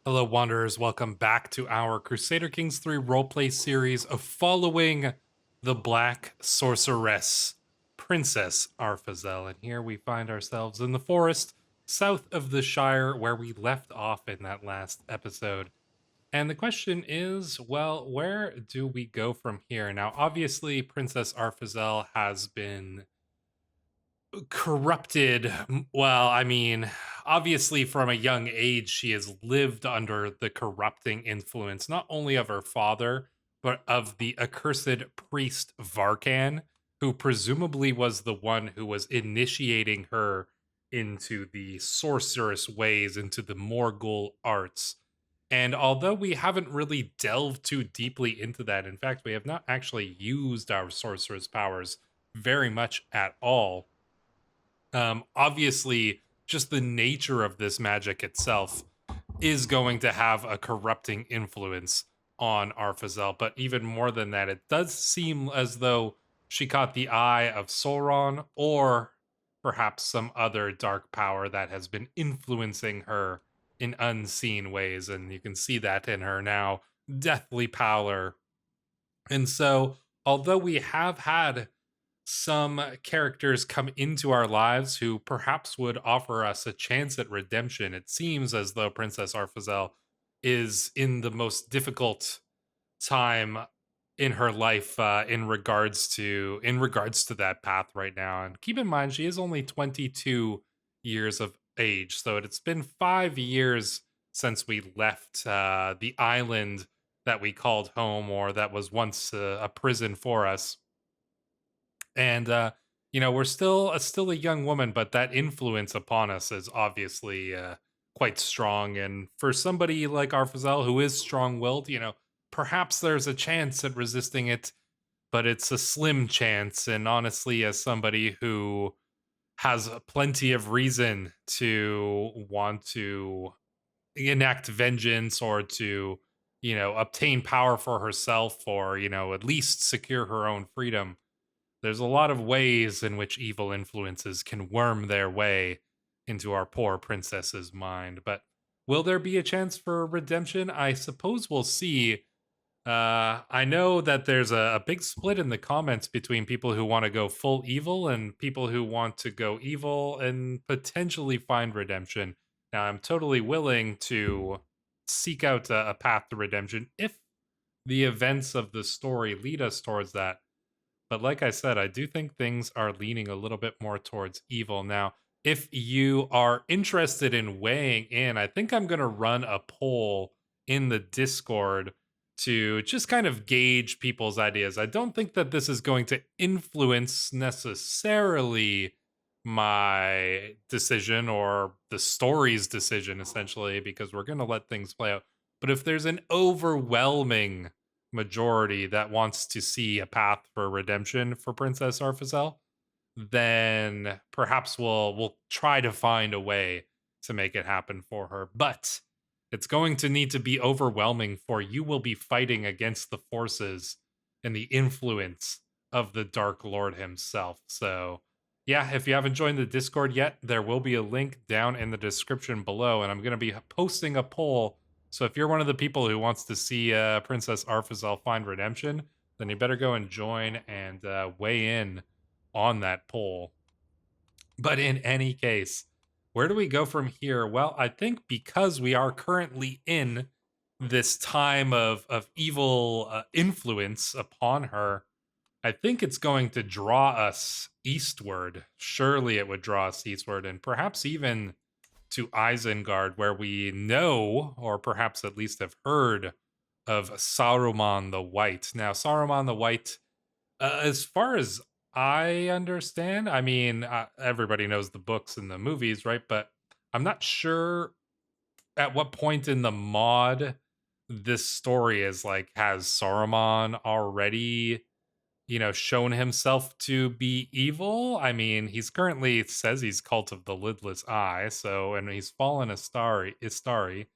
Hello, Wanderers. Welcome back to our Crusader Kings 3 roleplay series of following the Black Sorceress, Princess Arphazel. And here we find ourselves in the forest south of the Shire where we left off in that last episode. And the question is, well, where do we go from here? Now, obviously, Princess Arphazel has been corrupted. Well, I mean, obviously from a young age she has lived under the corrupting influence not only of her father but of the accursed priest Varkan, who presumably was the one who was initiating her into the sorceress ways, into the Morgul arts. And although we haven't really delved too deeply into that, in fact we have not actually used our sorceress powers very much at all. Obviously, just the nature of this magic itself is going to have a corrupting influence on Arphazel. But even more than that, it does seem as though she caught the eye of Sauron or perhaps some other dark power that has been influencing her in unseen ways. And you can see that in her now deathly pallor. And so, although we have had some characters come into our lives who perhaps would offer us a chance at redemption, it seems as though Princess Arphazel is in the most difficult time in her life in regards to that path right now. And keep in mind, she is only 22 years of age, so it's been 5 years since we left the island that we called home, or that was once a prison for us. And we're still a young woman, but that influence upon us is obviously quite strong. And for somebody like Arphazel, who is strong-willed, perhaps there's a chance at resisting it, but it's a slim chance. And honestly, as somebody who has plenty of reason to want to enact vengeance, or to obtain power for herself, or at least secure her own freedom, there's a lot of ways in which evil influences can worm their way into our poor princess's mind. But will there be a chance for redemption? I suppose we'll see. I know that there's a big split in the comments between people who want to go full evil and people who want to go evil and potentially find redemption. Now, I'm totally willing to seek out a path to redemption if the events of the story lead us towards that. But like I said, I do think things are leaning a little bit more towards evil. Now, if you are interested in weighing in, I think I'm going to run a poll in the Discord to just kind of gauge people's ideas. I don't think that this is going to influence necessarily my decision or the story's decision, essentially, because we're going to let things play out. But if there's an overwhelming majority that wants to see a path for redemption for Princess Arphazel, then perhaps we'll try to find a way to make it happen for her. But it's going to need to be overwhelming, for you will be fighting against the forces and the influence of the Dark Lord himself. So yeah, if you haven't joined the Discord yet, there will be a link down in the description below, and I'm going to be posting a poll. So if you're one of the people who wants to see Princess Arphazel find redemption, then you better go and join and weigh in on that poll. But in any case, where do we go from here? Well, I think because we are currently in this time of evil influence upon her, I think it's going to draw us eastward. Surely it would draw us eastward, and perhaps even to Isengard, where we know, or perhaps at least have heard, of Saruman the White. Now, Saruman the White, as far as I understand, I mean, everybody knows the books and the movies, right? But I'm not sure at what point in the mod this story is like, has Saruman already shown himself to be evil? I mean, he's currently says he's cult of the lidless eye, and he's fallen Istari.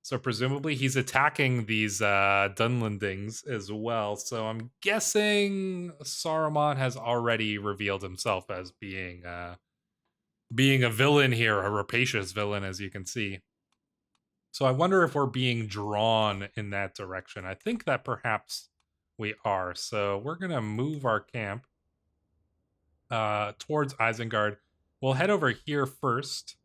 So presumably he's attacking these Dunlandings as well. So I'm guessing Saruman has already revealed himself as being a villain here, a rapacious villain, as you can see. So I wonder if we're being drawn in that direction. I think that perhaps we are. So we're going to move our camp towards Isengard. We'll head over here first,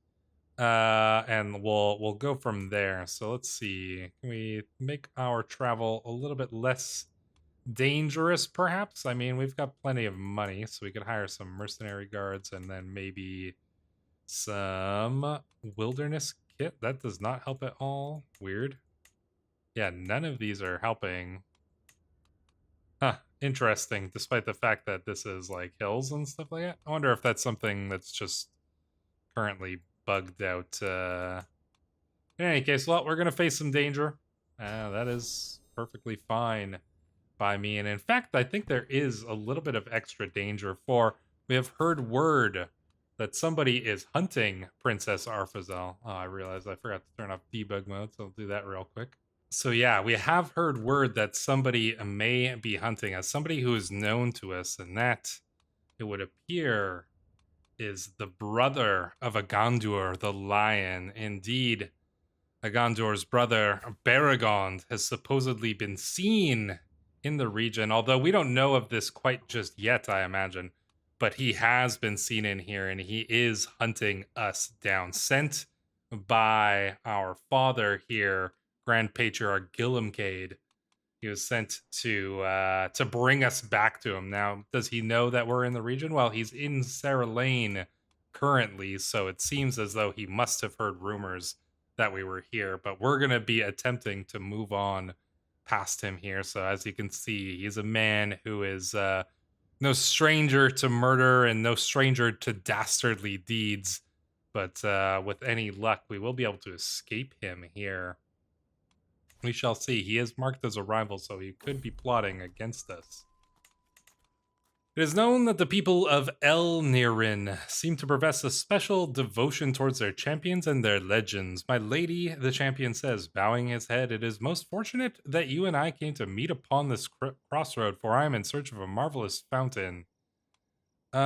and we'll go from there. So let's see. Can we make our travel a little bit less dangerous, perhaps? I mean, we've got plenty of money, so we could hire some mercenary guards and then maybe some wilderness kit. That does not help at all. Weird. Yeah, none of these are helping. Huh, interesting, despite the fact that this is like hills and stuff like that. I wonder if that's something that's just currently bugged out. In any case, well, we're going to face some danger. That is perfectly fine by me. And in fact, I think there is a little bit of extra danger, for we have heard word that somebody is hunting Princess Arphazel. Oh, I realized I forgot to turn off debug mode, so I'll do that real quick. So yeah, we have heard word that somebody may be hunting us, somebody who is known to us, and that, it would appear, is the brother of Agandur the Lion. Indeed, Agandur's brother, Baragond, has supposedly been seen in the region, although we don't know of this quite just yet, I imagine. But he has been seen in here, and he is hunting us down, sent by our father here, Grand Patriarch Gillimcade. He was sent to bring us back to him. Now, does he know that we're in the region? Well, he's in Sarah Lane currently, so it seems as though he must have heard rumors that we were here, but we're going to be attempting to move on past him here. So as you can see, he's a man who is no stranger to murder and no stranger to dastardly deeds, but with any luck, we will be able to escape him here. We shall see. He is marked as a rival, so he could be plotting against us. It is known that the people of El Nirin seem to profess a special devotion towards their champions and their legends. My lady, the champion says, bowing his head, it is most fortunate that you and I came to meet upon this crossroad, for I am in search of a marvelous fountain. Wait,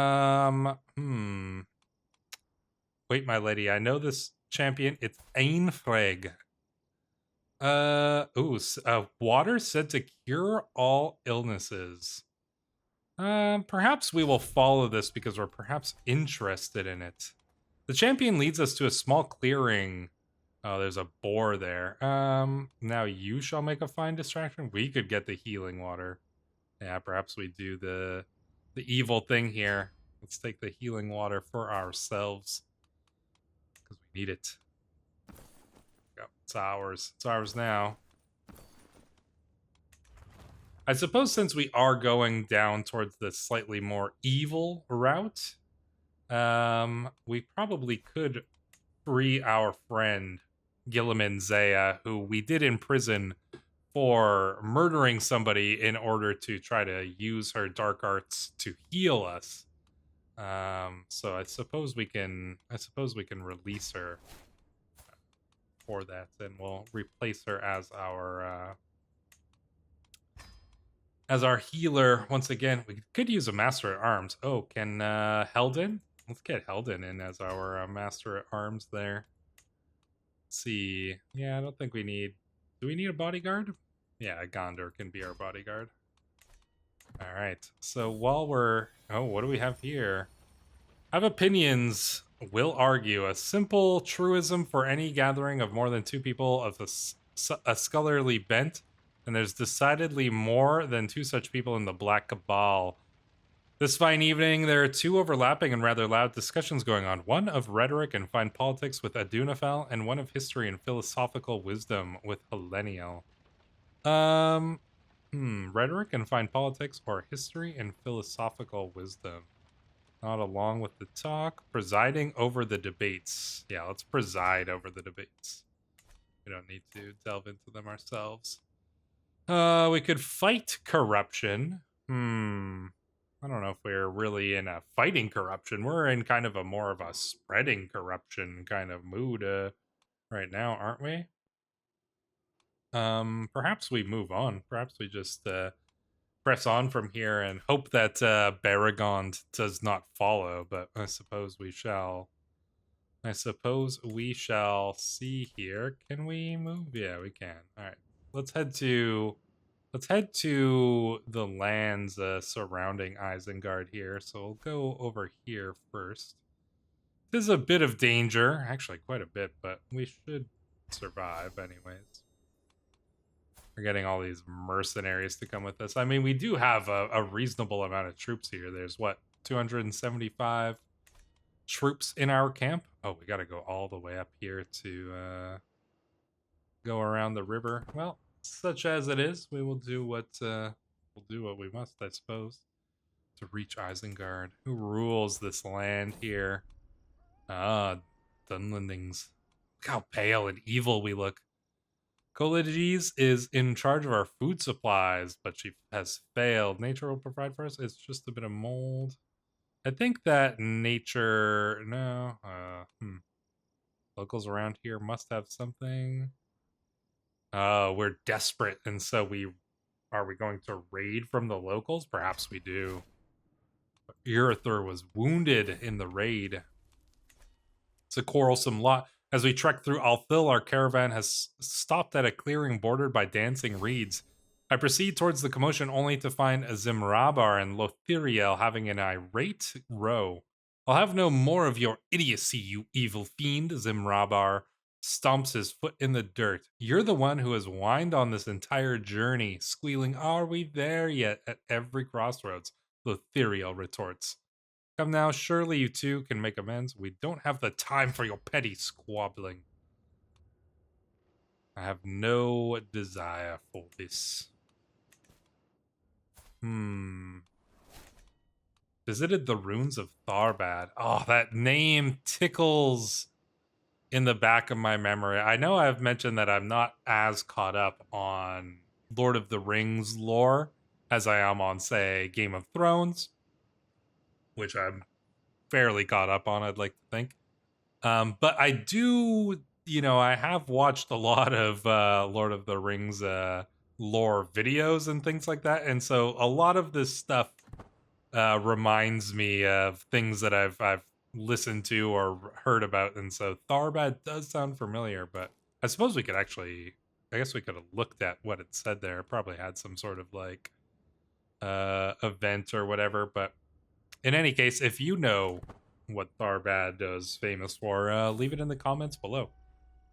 my lady, I know this champion. It's Ainfreg. Water said to cure all illnesses. Perhaps we will follow this because we're perhaps interested in it. The champion leads us to a small clearing. Oh, there's a boar there. Now you shall make a fine distraction. We could get the healing water. Yeah, perhaps we do the evil thing here. Let's take the healing water for ourselves, because we need it. Go. It's ours. It's ours now. I suppose since we are going down towards the slightly more evil route, we probably could free our friend Gilliman Zaya, who we did imprison for murdering somebody in order to try to use her dark arts to heal us. So I suppose we can release her for that, and we'll replace her as our healer once again. We could use a Master at Arms. Oh, can Heldin? Let's get Heldin in as our Master at Arms there. Let's see. Yeah, I don't think we need... Do we need a bodyguard? Yeah, Gondor can be our bodyguard. Alright, so while we're... Oh, what do we have here? I have opinions, will argue. A simple truism for any gathering of more than two people of a scholarly bent, and there's decidedly more than two such people in the Black Cabal. This fine evening, there are two overlapping and rather loud discussions going on. One of rhetoric and fine politics with Adunafel, and one of history and philosophical wisdom with Hellenial. Rhetoric and fine politics, or history and philosophical wisdom. Not along with the talk. Presiding over the debates. Yeah, let's preside over the debates. We don't need to delve into them ourselves. We could fight corruption. I don't know if we're really in a fighting corruption. We're in kind of a more of a spreading corruption kind of mood right now, aren't we? Perhaps we move on. Perhaps we just press on from here and hope that Baragond does not follow, but I suppose we shall I suppose we shall see here. Can we move? Yeah, we can. All right. Let's head to the lands surrounding Isengard here. So we'll go over here first. This is a bit of danger, actually quite a bit, but we should survive anyways. We're getting all these mercenaries to come with us. I mean, we do have a reasonable amount of troops here. There's what, 275 troops in our camp? Oh, we gotta go all the way up here to go around the river. Well, such as it is, we will do what we must, I suppose, to reach Isengard. Who rules this land here? Ah, Dunlendings. Look how pale and evil we look. Colleges is in charge of our food supplies, but she has failed. Nature will provide for us. It's just a bit of mold. I think that nature... No. Locals around here must have something. We're desperate, and so are we going to raid from the locals? Perhaps we do. Irithyr was wounded in the raid. It's a quarrelsome lot. As we trek through Althil, our caravan has stopped at a clearing bordered by dancing reeds. I proceed towards the commotion only to find Zimrabar and Lothiriel having an irate row. I'll have no more of your idiocy, you evil fiend, Zimrabar stomps his foot in the dirt. You're the one who has whined on this entire journey, squealing, "Are we there yet?" at every crossroads, Lothiriel retorts. Come now, surely you two can make amends. We don't have the time for your petty squabbling. I have no desire for this. Visited the ruins of Tharbad. Oh, that name tickles in the back of my memory. I know I've mentioned that I'm not as caught up on Lord of the Rings lore as I am on, say, Game of Thrones, which I'm fairly caught up on, I'd like to think. But I do, I have watched a lot of Lord of the Rings lore videos and things like that, and so a lot of this stuff reminds me of things that I've listened to or heard about, and so Tharbad does sound familiar. But I suppose we could actually, I guess we could have looked at what it said there. It probably had some sort of like event or whatever. But in any case, if you know what Tharbad is famous for, leave it in the comments below.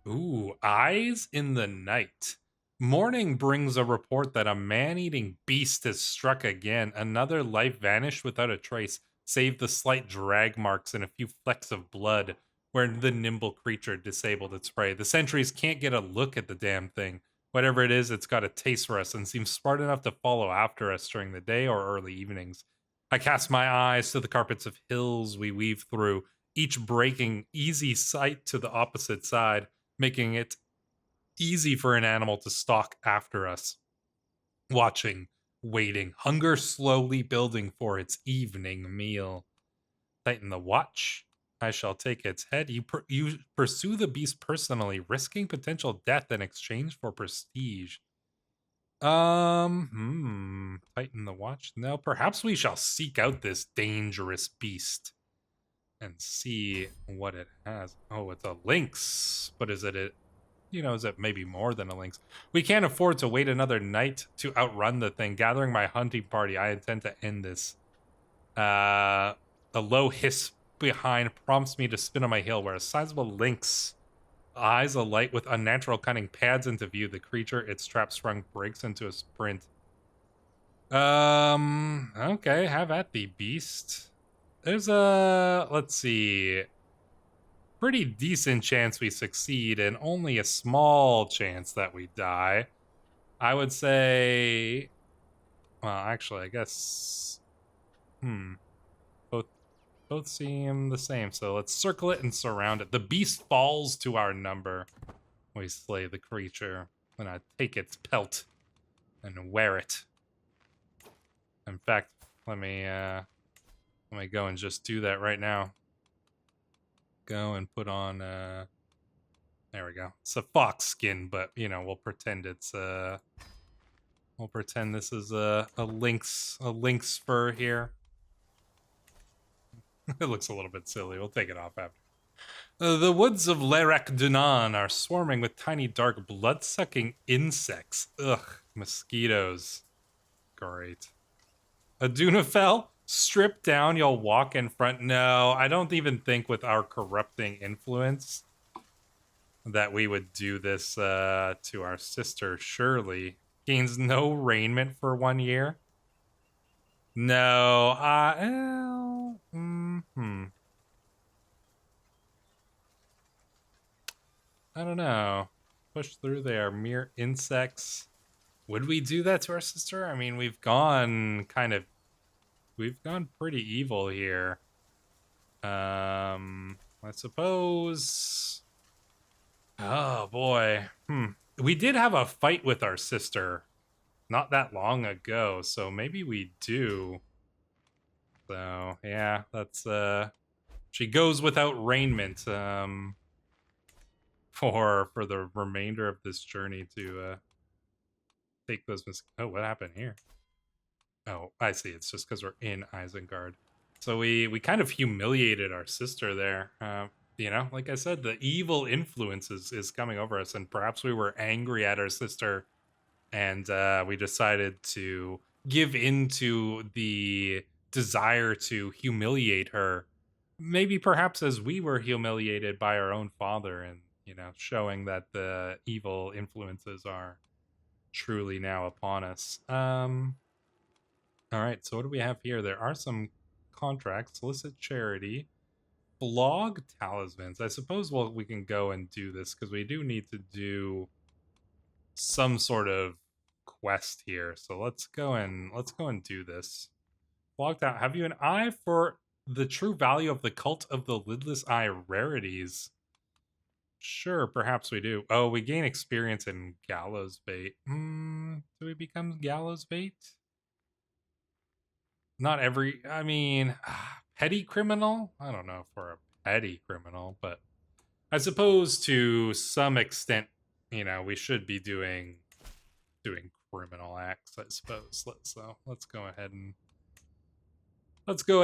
Ooh, Eyes in the Night. Morning brings a report that a man-eating beast has struck again. Another life vanished without a trace, save the slight drag marks and a few flecks of blood where the nimble creature disabled its prey. The sentries can't get a look at the damn thing. Whatever it is, it's got a taste for us and seems smart enough to follow after us during the day or early evenings. I cast my eyes to the carpets of hills we weave through, each breaking easy sight to the opposite side, making it easy for an animal to stalk after us. Watching, waiting, hunger slowly building for its evening meal. Tighten the watch. I shall take its head. You pursue the beast personally, risking potential death in exchange for prestige. Tighten the watch. No, perhaps we shall seek out this dangerous beast and see what it has. Oh, it's a lynx. But is it is it maybe more than a lynx? We can't afford to wait another night to outrun the thing. Gathering my hunting party, I intend to end this. A low hiss behind prompts me to spin on my heel, where a sizable lynx, eyes alight with unnatural cunning, pads into view. The creature, its trap sprung, breaks into a sprint. Okay, have at thee, beast. There's a, let's see, pretty decent chance we succeed and only a small chance that we die. I would say, well, actually, I guess, both seem the same. So let's circle it and surround it. The beast falls to our number. We slay the creature, and I take its pelt and wear it. In fact, let me go and just do that right now. Go and put on there we go. It's a fox skin, but we'll pretend it's we'll pretend this is a lynx fur here. It looks a little bit silly. We'll take it off after. The woods of Lerek Dunan are swarming with tiny, dark, blood-sucking insects. Ugh, mosquitoes. Great. Adunafel, strip down, you'll walk in front. No, I don't even think with our corrupting influence that we would do this to our sister, surely. Gains no raiment for 1 year. No, I don't know. Push through, they are mere insects. Would we do that to our sister? I mean, we've gone pretty evil here. I suppose. Oh boy. We did have a fight with our sister not that long ago, so maybe we do. So yeah, that's she goes without raiment for the remainder of this journey to take those oh, what happened here? Oh, I see. It's just because we're in Isengard. So we kind of humiliated our sister there. You know, like I said, the evil influence is coming over us, and perhaps we were angry at our sister, and we decided to give into the desire to humiliate her. Maybe perhaps as we were humiliated by our own father, and you know, showing that the evil influences are truly now upon us. All right, so what do we have here? There are some contracts, solicit charity, blog talismans. I suppose we can go and do this because we do need to do some sort of quest here. So let's go and do this. Blog out. Have you an eye for the true value of the cult of the lidless eye rarities? Sure, perhaps we do. Oh, we gain experience in gallows bait. Do we become gallows bait? Not every, I mean, petty criminal? I don't know if we're a petty criminal, but I suppose to some extent, you know, we should be doing criminal acts, I suppose. Let's go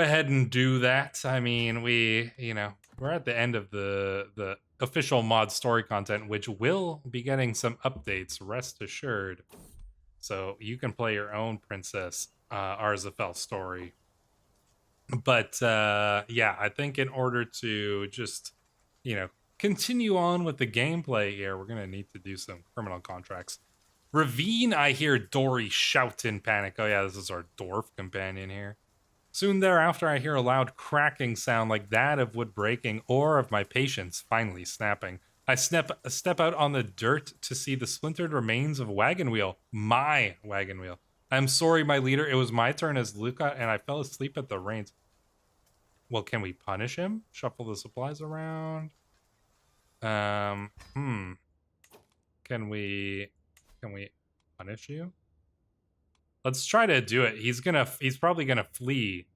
ahead and do that. I mean, we're at the end of the official mod story content, which will be getting some updates, rest assured. So you can play your own Princess Arphazel story. But yeah, I think in order to just, you know, continue on with the gameplay here, we're gonna need to do some criminal contracts. Ravine, I hear Dory shout in panic. Oh yeah, this is our dwarf companion here. Soon thereafter, I hear a loud cracking sound like that of wood breaking or of my patience finally snapping. I step out on the dirt to see the splintered remains of a wagon wheel. My wagon wheel. I'm sorry, my leader. It was my turn as Luca, and I fell asleep at the reins. Well, can we punish him? Shuffle the supplies around. Can we punish you? Let's try to do it. He's probably gonna flee.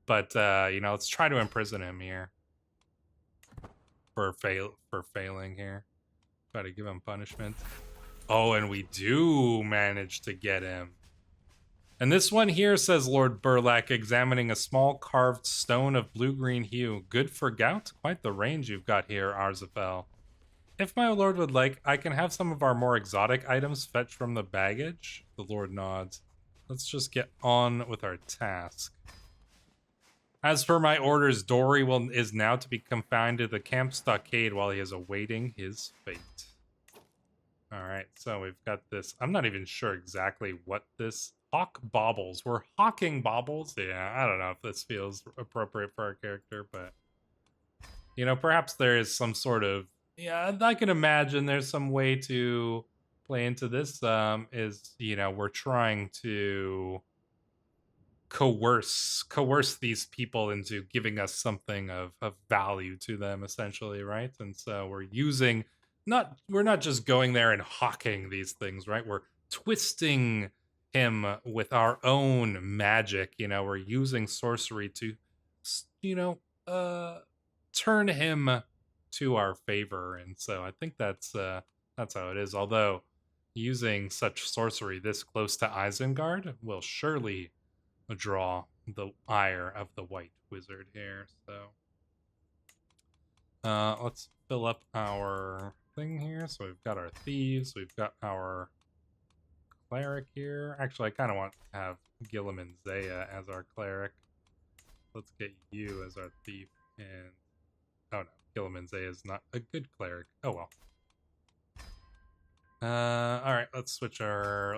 But you know, let's try to imprison him here. For failing here. Try to give him punishment. Oh, and we do manage to get him. And this one here says Lord Burlack, examining a small carved stone of blue-green hue. Good for gout? Quite the range you've got here, Arphazel. If my lord would like, I can have some of our more exotic items fetched from the baggage. The lord nods. Let's just get on with our task. As per my orders, Dory is now to be confined to the camp stockade while he is awaiting his fate. Alright, so we've got this. I'm not even sure exactly what this... Hawk baubles. We're hawking baubles? Yeah, I don't know if this feels appropriate for our character, but... You know, perhaps there is some sort of... Yeah, I can imagine there's some way to play into this. You know, we're trying to... coerce these people into giving us something of value to them, essentially, right? And so we're not just going there and hawking these things, right? We're twisting him with our own magic. You know, we're using sorcery to, you know, turn him to our favor. And so I think that's how it is. Although using such sorcery this close to Isengard will surely draw the ire of the white wizard here. So Let's fill up our thing here. So we've got our thieves, we've got our cleric here. Actually, I kind of want to have Gilliam and Zaya as our cleric. Let's get you as our thief. And oh no, Gilliam and Zaya is not a good cleric. Oh well. All right, let's switch her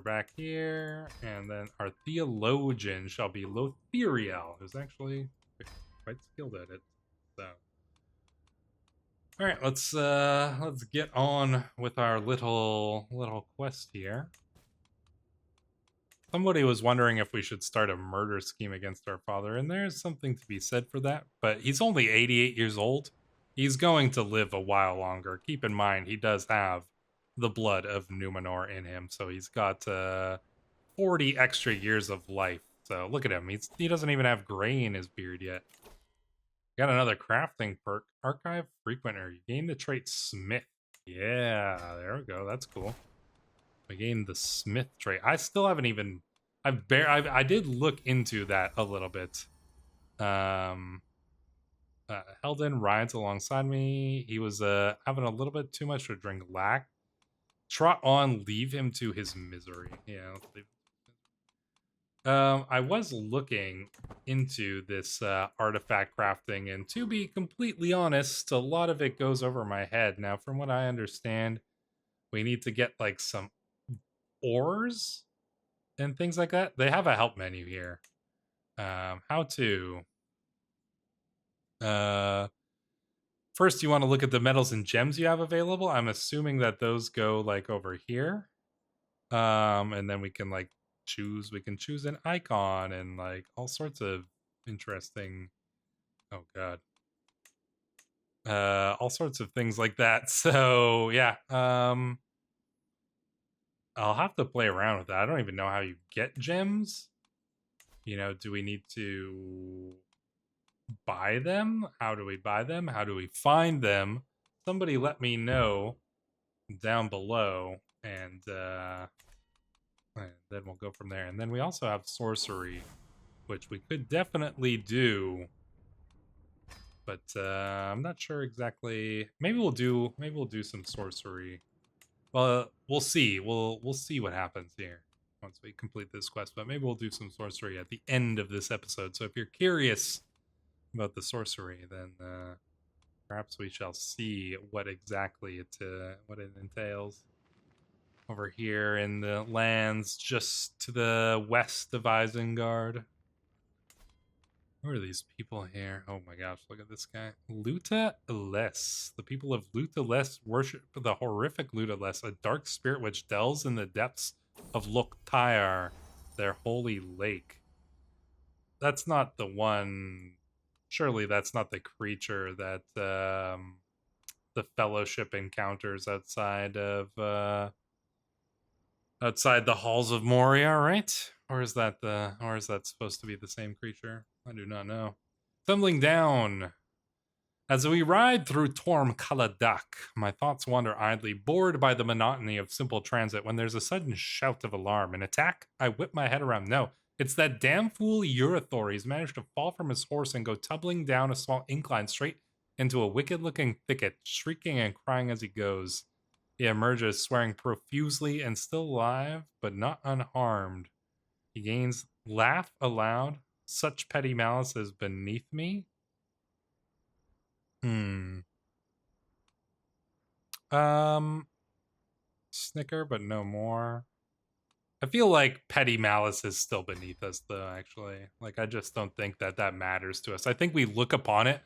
back here, and then our theologian shall be Lothiriel, who's actually quite skilled at it. So, all right, let's get on with our little quest here. Somebody was wondering if we should start a murder scheme against our father, and there's something to be said for that. But he's only 88 years old. He's going to live a while longer. Keep in mind, he does have the blood of Numenor in him, so he's got 40 extra years of life. So look at him. He doesn't even have gray in his beard yet. Got another crafting perk. Archive Frequenter. You gain the trait Smith. Yeah, there we go. That's cool. We gained the Smith trait. I still haven't even... I did look into that a little bit. Helden rides alongside me. He was having a little bit too much to drink. Lack. Trot on, leave him to his misery. Yeah, let's leave. I was looking into this artifact crafting, and to be completely honest, a lot of it goes over my head. Now, from what I understand, we need to get like some ores and things like that. They have a help menu here. How to... First, you want to look at the metals and gems you have available. I'm assuming that those go like over here. And then we can like choose an icon and like all sorts of interesting... Oh god. All sorts of things like that. So yeah. I'll have to play around with that. I don't even know how you get gems. You know, do we need to buy them? How do we buy them? How do we find them? Somebody let me know down below, and then we'll go from there. And then we also have sorcery, which we could definitely do, but I'm not sure exactly. Maybe we'll do some sorcery. Well, we'll see. We'll see what happens here once we complete this quest. But maybe we'll do some sorcery at the end of this episode. So if you're curious about the sorcery, then perhaps we shall see what exactly it entails. Over here in the lands just to the west of Isengard. Who are these people here? Oh my gosh, look at this guy. Luta-les. The people of Luta-les worship the horrific Luta-les, a dark spirit which delves in the depths of Lok'tar, their holy lake. That's not the one... Surely that's not the creature that the Fellowship encounters outside of outside the halls of Moria, right? Or is that supposed to be the same creature? I do not know. Tumbling down. As we ride through Torm Kaladak, my thoughts wander idly, bored by the monotony of simple transit, when there's a sudden shout of alarm. An attack? I whip my head around. No, it's that damn fool Urathor. He's managed to fall from his horse and go tumbling down a small incline straight into a wicked-looking thicket, shrieking and crying as he goes. He emerges, swearing profusely and still alive, but not unharmed. He gains laugh aloud. Such petty malice is beneath me. Snicker, but no more. I feel like petty malice is still beneath us, though, actually. Like, I just don't think that matters to us. I think we look upon it,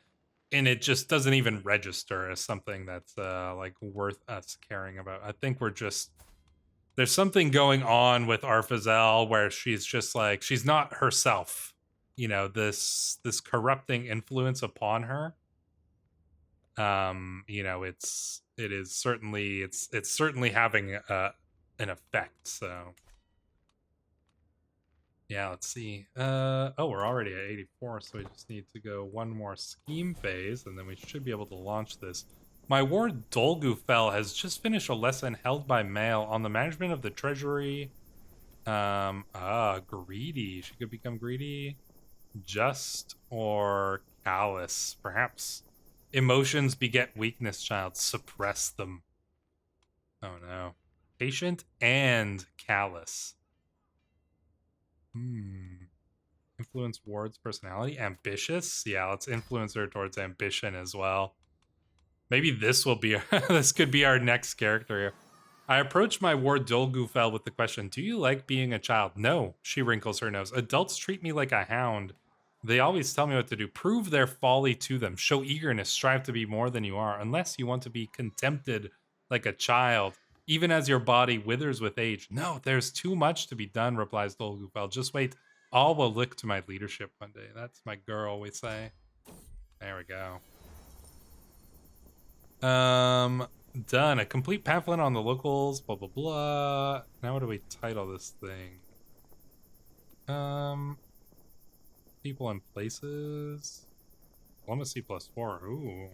and it just doesn't even register as something that's, like, worth us caring about. I think we're just... There's something going on with Arphazel where she's just, like, she's not herself. You know, this corrupting influence upon her. You know, it's certainly having an effect. So yeah, let's see. Oh, we're already at 84, so we just need to go one more scheme phase, and then we should be able to launch this. My ward Dolgufel has just finished a lesson held by mail on the management of the treasury. Greedy. She could become greedy, just, or callous, perhaps. Emotions beget weakness, child. Suppress them. Oh no. Patient and callous. Influence Ward's personality. Ambitious? Yeah, let's influence her towards ambition as well. Maybe this will be this could be our next character here. I approach my ward Dolgufel with the question, do you like being a child? No, she wrinkles her nose. Adults treat me like a hound. They always tell me what to do. Prove their folly to them. Show eagerness. Strive to be more than you are. Unless you want to be contempted like a child, even as your body withers with age. No, there's too much to be done, replies Dolgufel. Just wait. All will look to my leadership one day. That's my girl, we say. There we go. Done. A complete pamphlet on the locals, blah, blah, blah. Now what do we title this thing? People and places. Diplomacy +4. Ooh.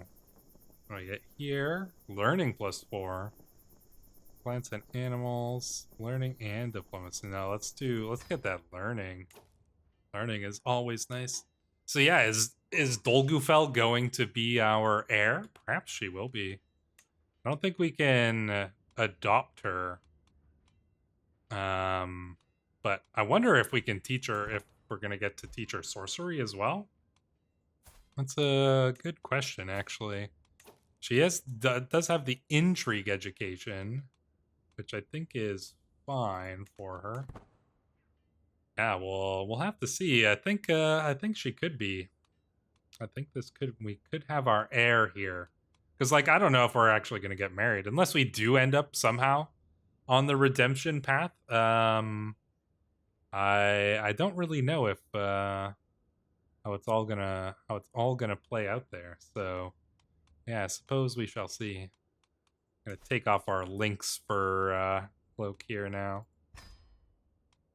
What do I get here? Learning +4. Plants and animals. Learning and diplomacy. Now let's get that learning. Learning is always nice. So yeah, is Dolgufel going to be our heir? Perhaps she will be. I don't think we can adopt her. But I wonder if we can teach her, if we're going to get to teach her sorcery as well. That's a good question, actually. She does have the intrigue education, which I think is fine for her. Yeah, well, we'll have to see. I think she could be. I think we could have our heir here. Because, like, I don't know if we're actually going to get married. Unless we do end up somehow on the redemption path. I don't really know if how it's all gonna play out there. So yeah, I suppose we shall see. Gonna take off our links for cloak here now.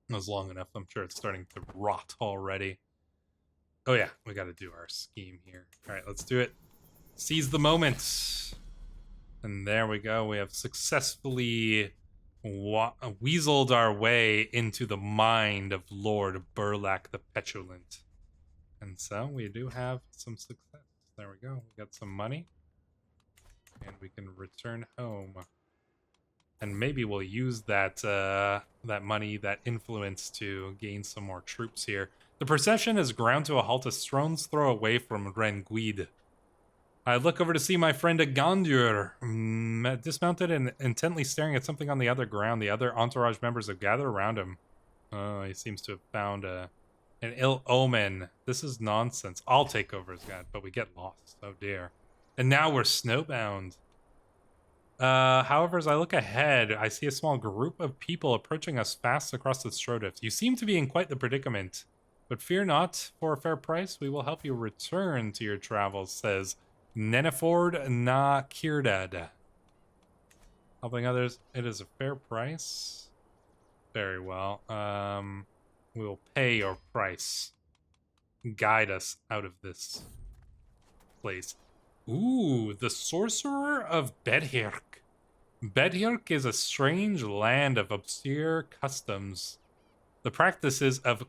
It was long enough. I'm sure it's starting to rot already. Oh yeah, we gotta do our scheme here. Alright, let's do it. Seize the moment. And there we go. We have successfully weaseled our way into the mind of Lord Burlak the Petulant. And so we do have some success. There we go. We got some money. And we can return home. And maybe we'll use that that money, that influence, to gain some more troops here. The procession is ground to a halt a stone's throw away from Renguid. I look over to see my friend Agandur, dismounted and intently staring at something on the other ground. The other entourage members have gathered around him. Oh, he seems to have found an ill omen. This is nonsense. I'll take over as god, but we get lost. Oh dear. And now we're snowbound. However, as I look ahead, I see a small group of people approaching us fast across the Strodif. You seem to be in quite the predicament. But fear not, for a fair price, we will help you return to your travels, says Neneford na Kirdad. Helping others, it is a fair price. Very well. We will pay your price. Guide us out of this place. Ooh, the Sorcerer of Bedhirk. Bedhirk is a strange land of obscure customs. The practices of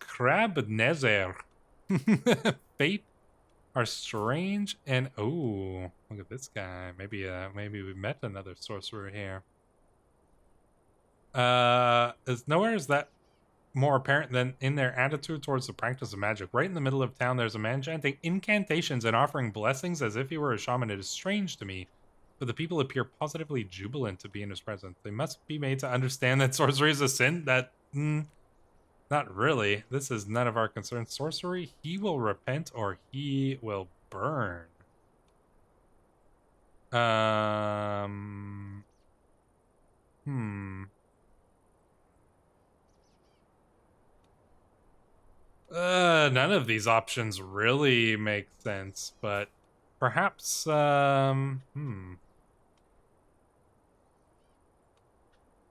Krabnezer fate are strange and oh, look at this guy. Maybe we met another sorcerer here. Nowhere is that more apparent than in their attitude towards the practice of magic. Right in the middle of town, there's a man chanting incantations and offering blessings as if he were a shaman. It is strange to me, but the people appear positively jubilant to be in his presence. They must be made to understand that sorcery is a sin. That not really. This is none of our concern. Sorcery, he will repent or he will burn. None of these options really make sense, but perhaps, This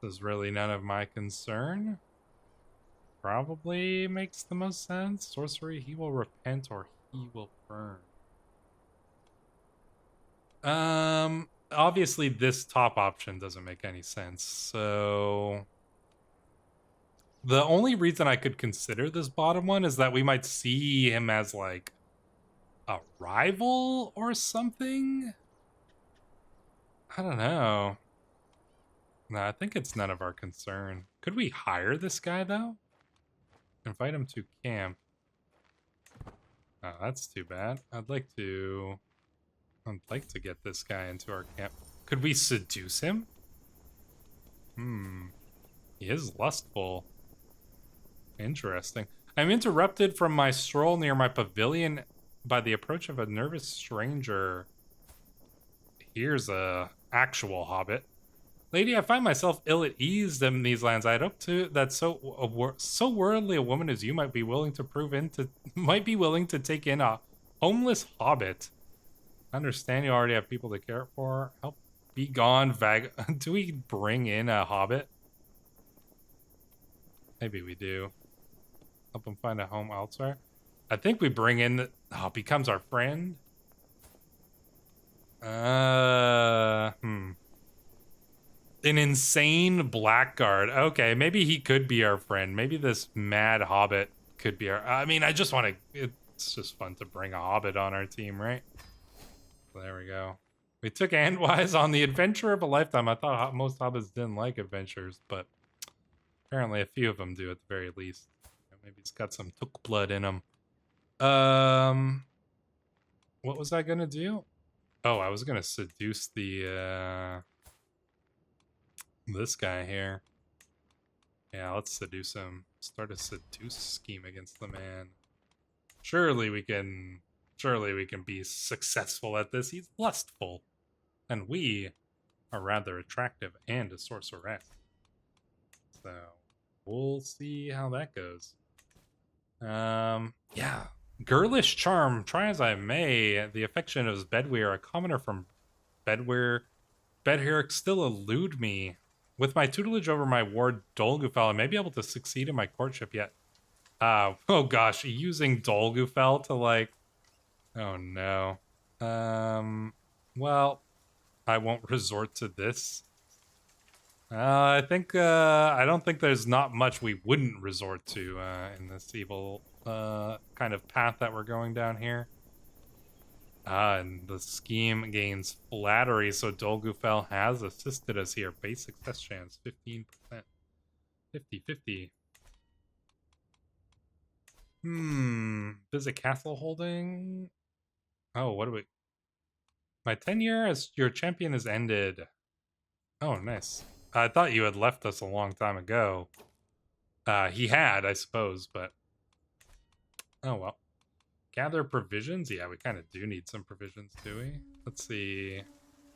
is really none of my concern. Probably makes the most sense. Sorcery, he will repent or he will burn. Obviously this top option doesn't make any sense, so the only reason I could consider this bottom one is that we might see him as, like, a rival or something? I don't know. No, I think it's none of our concern. Could we hire this guy, though? Invite him to camp. Oh, that's too bad. I'd like to get this guy into our camp. Could we seduce him? He is lustful. Interesting. I'm interrupted from my stroll near my pavilion by the approach of a nervous stranger. Here's a actual hobbit. Lady, I find myself ill at ease in these lands. I'd hope to that so worldly a woman as you might be willing to take in a homeless hobbit. I understand you already have people to care for. Help be gone, do we bring in a hobbit? Maybe we do. Help him find a home elsewhere. I think we bring in becomes our friend. An insane blackguard. Okay, maybe he could be our friend. Maybe this mad hobbit could be our... I mean, I just want to... It's just fun to bring a hobbit on our team, right? There we go. We took Andwise on the adventure of a lifetime. I thought most hobbits didn't like adventures, but apparently a few of them do at the very least. Maybe he's got some took blood in him. What was I gonna do? Oh, I was gonna seduce the this guy here. Yeah, let's seduce him. Start a seduce scheme against the man. Surely we can be successful at this. He's lustful. And we are rather attractive and a sorceress. So we'll see how that goes. Yeah. Girlish charm, try as I may, the affection of Bedweir, a commoner from Bedweir, still elude me. With my tutelage over my ward Dolgufel, I may be able to succeed in my courtship yet. Oh gosh, using Dolgufel to like... Oh no. Well, I won't resort to this. I don't think there's not much we wouldn't resort to in this evil kind of path that we're going down here. And the scheme gains flattery, so Dolgufel has assisted us here. Base success chance, 15%. 50-50. Visit castle holding? Oh, what do we... My tenure as your champion has ended. Oh, nice. I thought you had left us a long time ago. He had, I suppose, but... Oh, well. Gather provisions? Yeah, we kind of do need some provisions, do we? Let's see.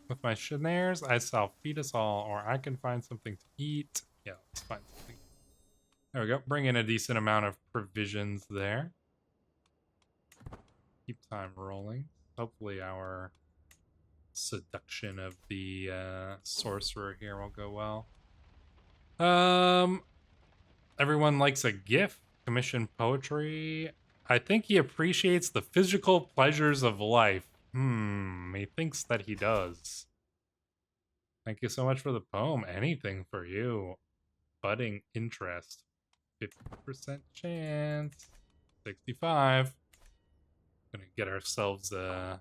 With my Shanares, I shall feed us all, or I can find something to eat. Yeah, let's find something. There we go. Bring in a decent amount of provisions there. Keep time rolling. Hopefully our seduction of the sorcerer here will go well. Everyone likes a gift. Commission poetry. I think he appreciates the physical pleasures of life. He thinks that he does. Thank you so much for the poem. Anything for you. Budding interest. 50% chance. 65. Gonna get ourselves a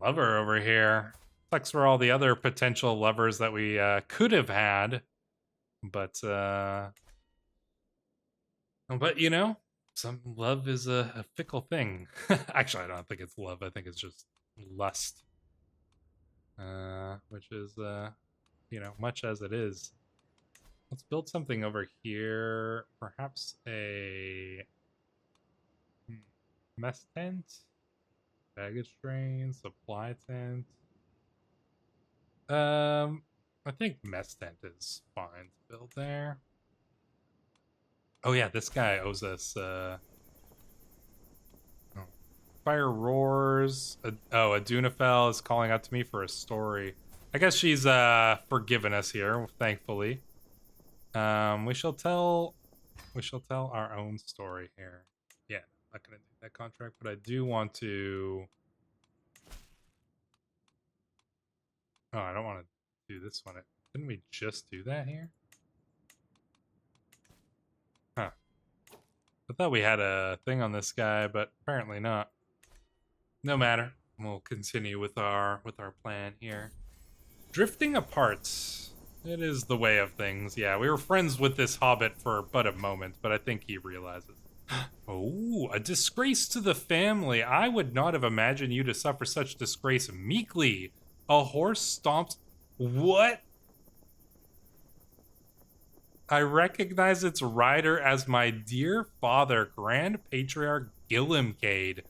lover over here. Sucks for all the other potential lovers that we could have had. But you know, some love is a fickle thing. Actually, I don't think it's love. I think it's just lust. Which is, you know, much as it is. Let's build something over here. Perhaps a mess tent, baggage train, supply tent. I think mess tent is fine to build there. Oh yeah, this guy owes us, Fire roars. Adunafel is calling out to me for a story. I guess she's, forgiven us here, thankfully. We shall tell our own story here. Yeah, I'm not gonna do that contract, but I do want to... Oh, I don't want to do this one. Didn't we just do that here? Huh. I thought we had a thing on this guy, but apparently not. no matter. We'll continue with our plan here. Drifting apart. It is the way of things. Yeah, we were friends with this hobbit for but a moment, but I think he realizes. Oh, a disgrace to the family. I would not have imagined you to suffer such disgrace meekly. A horse stomps. What? I recognize its rider as my dear father, Grand Patriarch Gillimcade.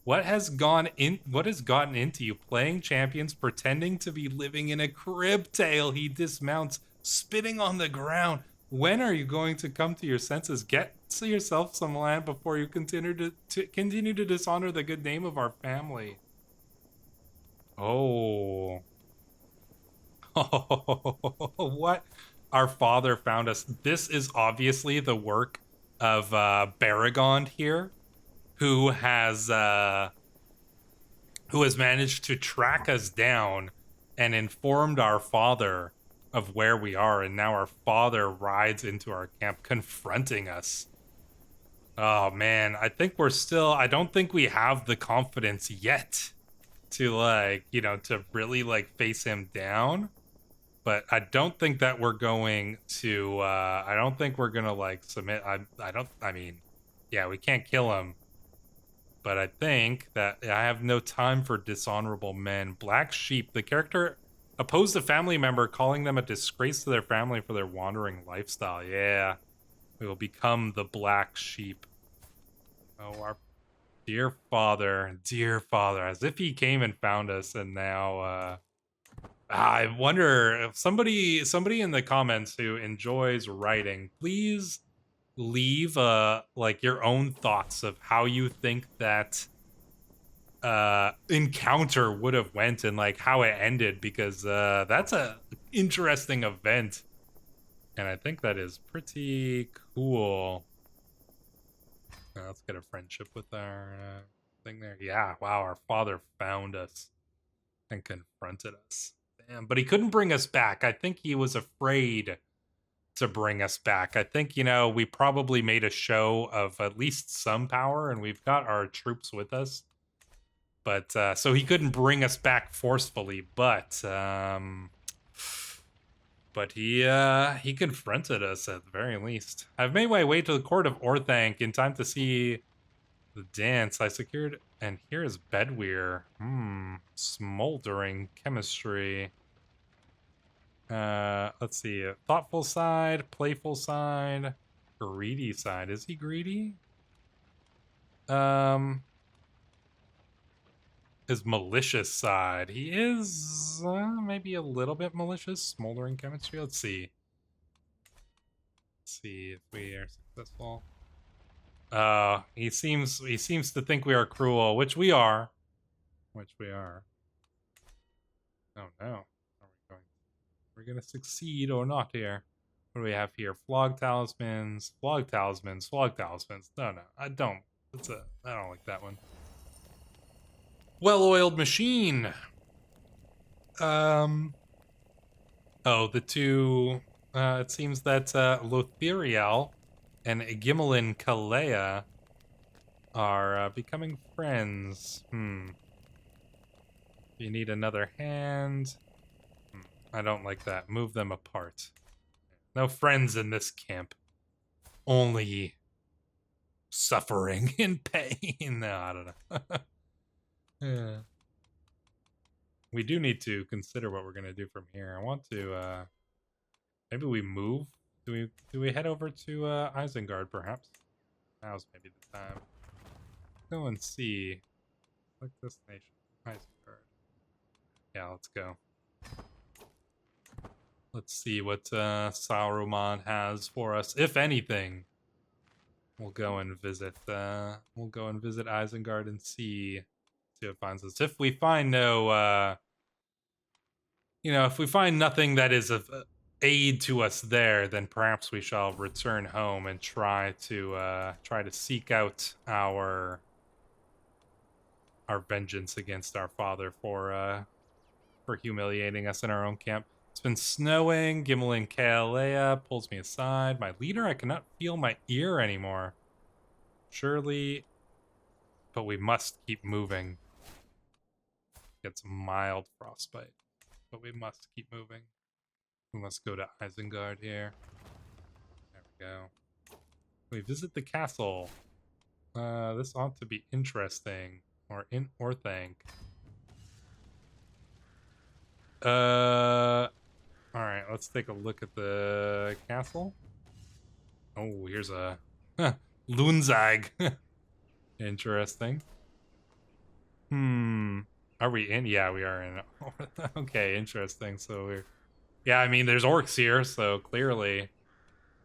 What has gotten into you playing champions, pretending to be living in a crib tale? He dismounts, spitting on the ground. When are you going to come to your senses? Get to yourself some land before you continue to dishonor the good name of our family. Oh. What? Our father found us. This is obviously the work of Baragond here, who has managed to track us down and informed our father of where we are, and now our father rides into our camp confronting us. Oh man, I don't think we have the confidence yet to to really face him down. But I don't think that we're going to I don't think we're going to submit. I mean, yeah, we can't kill him. But I think that I have no time for dishonorable men. Black Sheep, the character opposed a family member, calling them a disgrace to their family for their wandering lifestyle. Yeah, we will become the Black Sheep. Oh, our dear father, as if he came and found us, and now I wonder if somebody in the comments who enjoys writing, please leave your own thoughts of how you think that encounter would have went and how it ended, because that's a interesting event, and I think that is pretty cool. Let's get a friendship with our thing there. Yeah, wow, our father found us and confronted us. Damn, but he couldn't bring us back. I think he was afraid to bring us back. I think, we probably made a show of at least some power, and we've got our troops with us. But, so he couldn't bring us back forcefully, but he confronted us at the very least. I've made my way to the court of Orthanc in time to see the dance. I secured, and here is Bedweir. Smoldering chemistry. Let's see. Thoughtful side, playful side, greedy side. Is he greedy? His malicious side. He is maybe a little bit malicious. Smoldering chemistry. Let's see. Let's see if we are successful. He seems to think we are cruel, which we are. Oh no. We're gonna succeed or not here. What do we have here? Flog talismans. No, I don't. I don't like that one. Well-oiled machine. Oh, the two. It seems that Lothiriel and Gimmelin Kalea are becoming friends. You need another hand. I don't like that. Move them apart. No friends in this camp. Only suffering and pain. No, I don't know. Yeah. We do need to consider what we're gonna do from here. I want to maybe we move. Do we head over to Isengard perhaps? Now's maybe the time. Go and see. Select destination. Isengard. Yeah, let's go. Let's see what Saruman has for us, if anything. We'll go and visit. Isengard and see what it finds us. If we find no, if we find nothing that is of aid to us there, then perhaps we shall return home and try to seek out our vengeance against our father for humiliating us in our own camp. It's been snowing. Gimmelin Kalea pulls me aside. My leader, I cannot feel my ear anymore. Surely, but we must keep moving. gets mild frostbite. But we must keep moving. We must go to Isengard here. There we go. We visit the castle. This ought to be interesting. Or think. Alright, let's take a look at the castle. Oh, here's a Lunzag. Interesting. Are we in? Yeah, we are in. Okay, interesting. So we're... Yeah, I mean, there's orcs here, so clearly...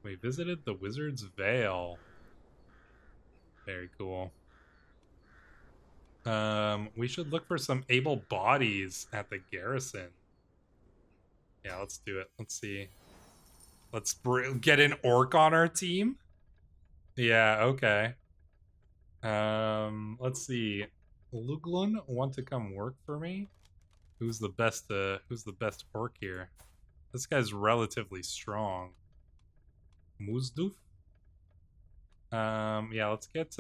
We visited the Wizard's Vale. Very cool. We should look for some able bodies at the garrison. Yeah, let's do it. Let's see. Let's get an orc on our team. Yeah, okay. Let's see. Luglun want to come work for me? Who's the best orc here? This guy's relatively strong. Muzduf? Yeah, let's get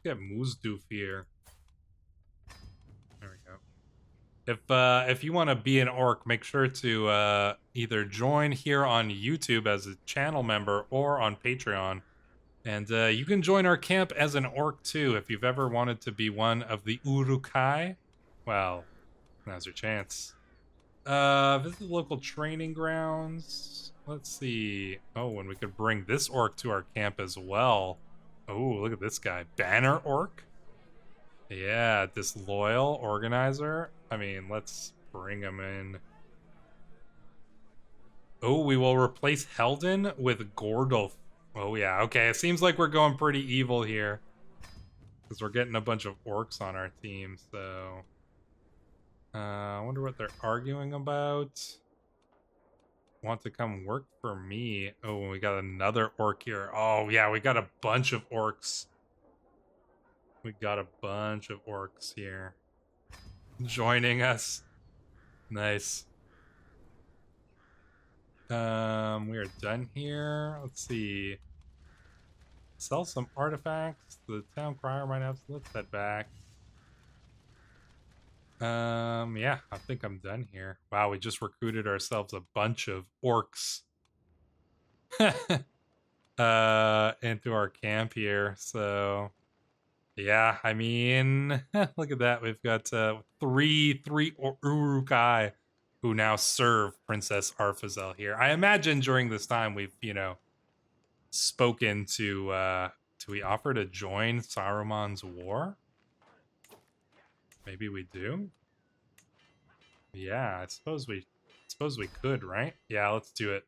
Muzduf here. There we go. If you want to be an orc, make sure to either join here on YouTube as a channel member or on Patreon. And you can join our camp as an orc too if you've ever wanted to be one of the Urukai. Well, now's your chance. Visit the local training grounds. Let's see. Oh, and we could bring this orc to our camp as well. Oh, look at this guy. Banner orc? Yeah, disloyal organizer. I mean, let's bring him in. Oh, we will replace Helden with Gordolf. Oh, yeah. Okay, it seems like we're going pretty evil here. Because we're getting a bunch of orcs on our team, so... I wonder what they're arguing about. Want to come work for me. Oh, we got another orc here. Oh, yeah, we got a bunch of orcs. We got a bunch of orcs here. Joining us. Nice. We are done here. Let's see. Sell some artifacts. The town crier might have... Let's head back. Yeah, I think I'm done here. Wow, we just recruited ourselves a bunch of orcs. Into our camp here, so... Yeah, I mean... Look at that, we've got three Urukai who now serve Princess Arphazel here. I imagine during this time we've, you know, spoken to, do we offer to join Saruman's war? Maybe we do? Yeah, I suppose we could, right? Yeah, let's do it.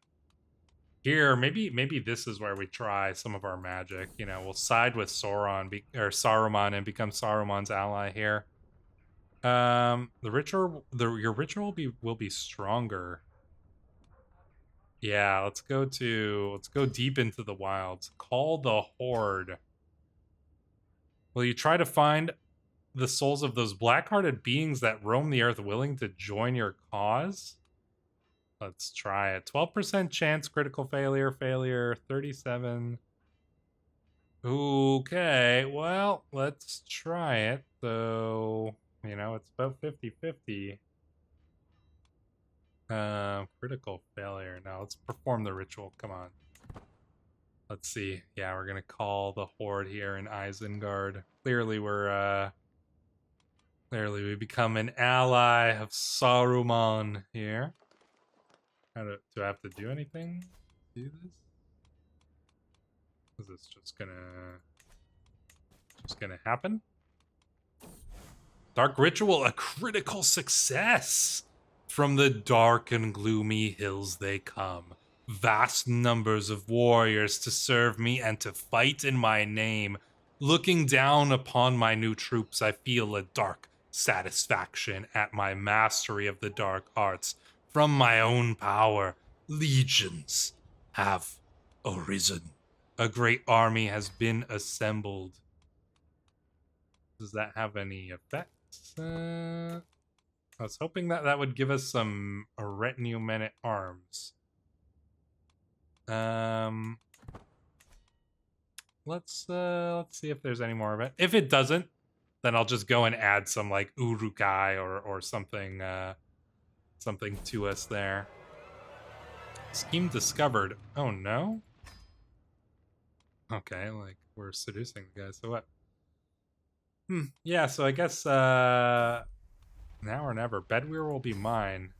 Here, maybe this is where we try some of our magic. You know, we'll side with Saruman and become Saruman's ally here. Your ritual will be stronger. Yeah, let's go deep into the wilds. Call the Horde. Will you try to find the souls of those black-hearted beings that roam the earth willing to join your cause? Let's try it. 12% chance, critical failure, 37. Okay, well, let's try it. So, you know, it's about 50-50. Critical failure. Now, let's perform the ritual. Come on. Let's see. Yeah, we're gonna call the Horde here in Isengard. Clearly, we become an ally of Saruman here. Do I have to do anything to do this? Is this just gonna happen? Dark Ritual, a critical success! From the dark and gloomy hills they come. Vast numbers of warriors to serve me and to fight in my name. Looking down upon my new troops, I feel a dark satisfaction at my mastery of the dark arts. From my own power, legions have arisen. A great army has been assembled. Does that have any effects? I was hoping that would give us some retinue men at arms. Let's see if there's any more of it. If it doesn't, then I'll just go and add some like Urukai or something something to us there. Scheme discovered. Oh no. Okay, like we're seducing the guy. So what? Yeah. So I guess now or never. Bedweir will be mine.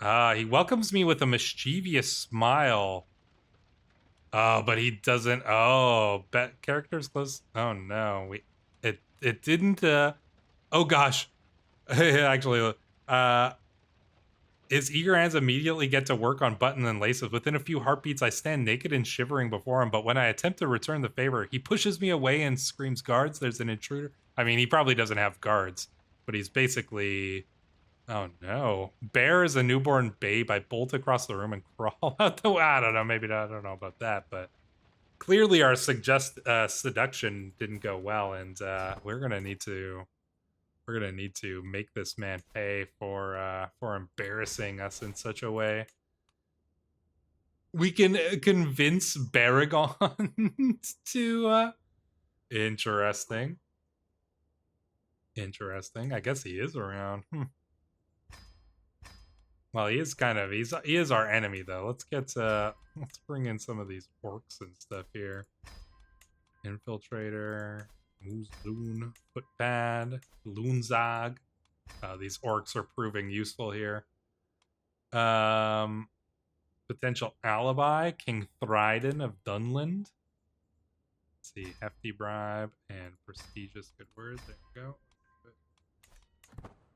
He welcomes me with a mischievous smile. Oh, but he doesn't. Oh, bet characters close. Oh no, it didn't. Oh gosh, actually, his eager hands immediately get to work on buttons and laces. Within a few heartbeats, I stand naked and shivering before him. But when I attempt to return the favor, he pushes me away and screams, "Guards! There's an intruder!" I mean, he probably doesn't have guards, but he's basically. Oh no. Bear is a newborn babe. I bolt across the room and crawl out the I don't know, maybe not, I don't know about that, but clearly our seduction didn't go well, and we're gonna need to make this man pay for embarrassing us in such a way. We can convince Baragon to interesting. Interesting. I guess he is around. Well, he is kind of he is our enemy though. Let's bring in some of these orcs and stuff here. Infiltrator, Moose-Loon, Footpad, Loonzog. These orcs are proving useful here. Potential alibi, King Thryden of Dunland. Let's see, hefty bribe and prestigious good word. There we go.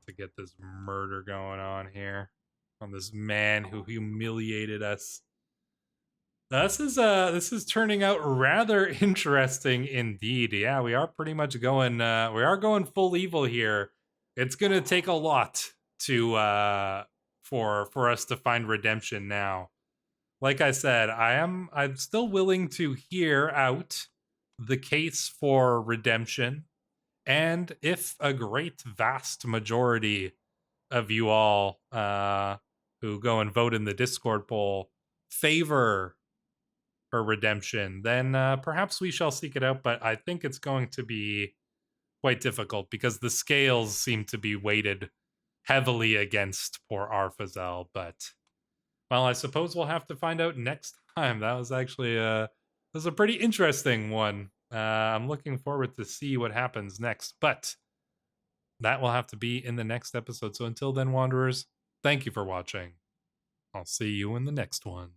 To get this murder going on here. On this man who humiliated us. This is turning out rather interesting indeed. Yeah, we are pretty much going we are going full evil here. It's gonna take a lot to for us to find redemption now. Like I said, I'm still willing to hear out the case for redemption. And if a great vast majority of you all who go and vote in the Discord poll favor her redemption, then perhaps we shall seek it out. But I think it's going to be quite difficult because the scales seem to be weighted heavily against poor Arphazel. But, well, I suppose we'll have to find out next time. That was actually a pretty interesting one. I'm looking forward to see what happens next. But that will have to be in the next episode. So until then, Wanderers, thank you for watching. I'll see you in the next one.